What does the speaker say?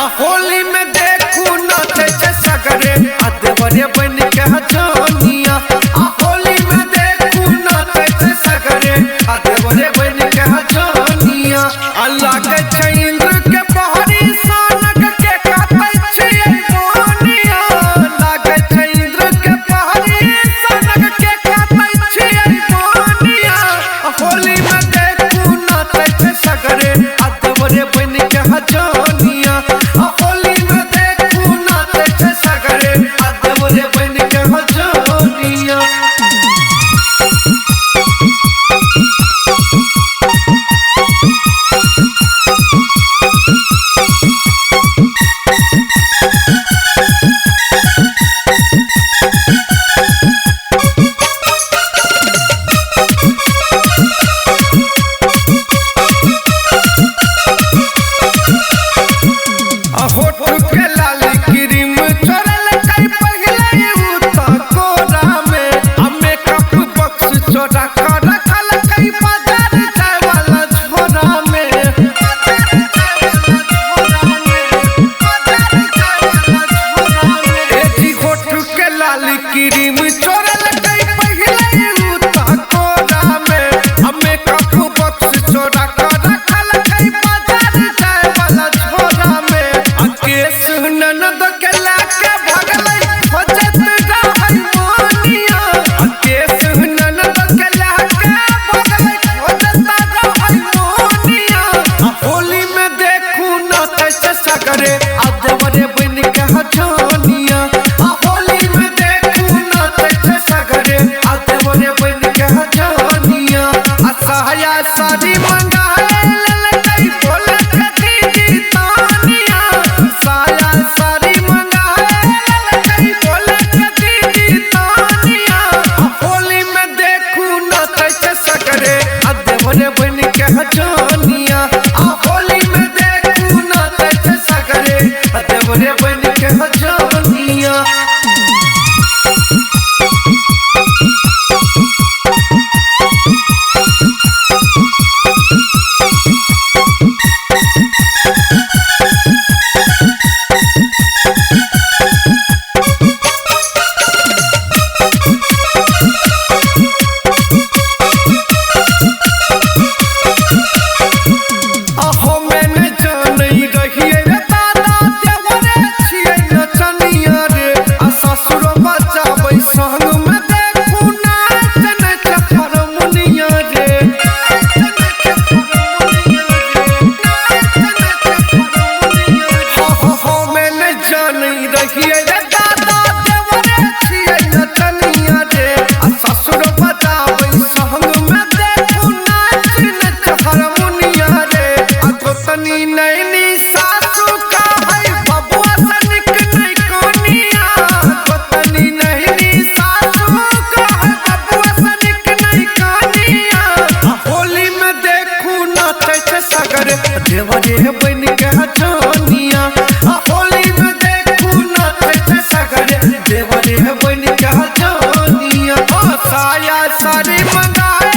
होली में देखू नाचे सगरे देवरे बन के जानिया। होली में देखू नाचे सगरे देवरे बन के जानिया। अल्लाह के इंद्र के पहाड़ी सानक के काटे छिए मोनिया। लागे छै इंद्र के पहाड़ी सानक के काटे छिए मोनिया। होली में देखू नाचे सगरे देवरे बन के जानिया। होली में देखू नाचे सगरे देवरे बन के जानिया। होठ के लाल क्रीम चोरल कई पहले उता कोरा में। मेकअप बॉक्स चोरा कर रखल कई बाजार जाए वाला झोरा में। एजी होठ के लाल क्रीम चोरल कई पहले उता कोरा में। मेकअप बॉक्स चोरा कर रखल कई बाजार जाए वाला झोरा में। केस ननद के लाके भगलै खोजत रहै मोनिया। केस ननद के लाके भगलै खोजत रहै मोनिया। होली में देखू नाचे सगरे देवरे बन के जानिया। होली में देखू नाचे सगरे देवरे बन के जानिया। साया साड़ी मंगाए ललकै बोले के दीदी तानिया। साया साड़ी मंगाए ललकै बोले के दीदी तानिया। होली में देखू नाचे सगरे देवरे बन के जानिया। होली में देखू नाचे सगरे देवरे बन के जानिया। मैंने जानी रहिए दादा देवरे छिए नचनिया रे। ससुर बजाबै संग में देखू नाच नच हारमोनिया रे। मैंने जानी रहिए दादा देवरे छिए नचनिया रे। ससुर बजाबै संग में देखू नाच नच हारमोनिया रे। तनी नैनी सासू का है बबुआ सनिक नहीं कोनिया। तनी नैनी सासू का है बबुआ सनिक नहीं कोनिया। होली में देखू नाचे सगरे देवरे बन के जानिया। होली में देखू नाचे सगरे देवरे बन के जानिया। साया साड़ी मंगाए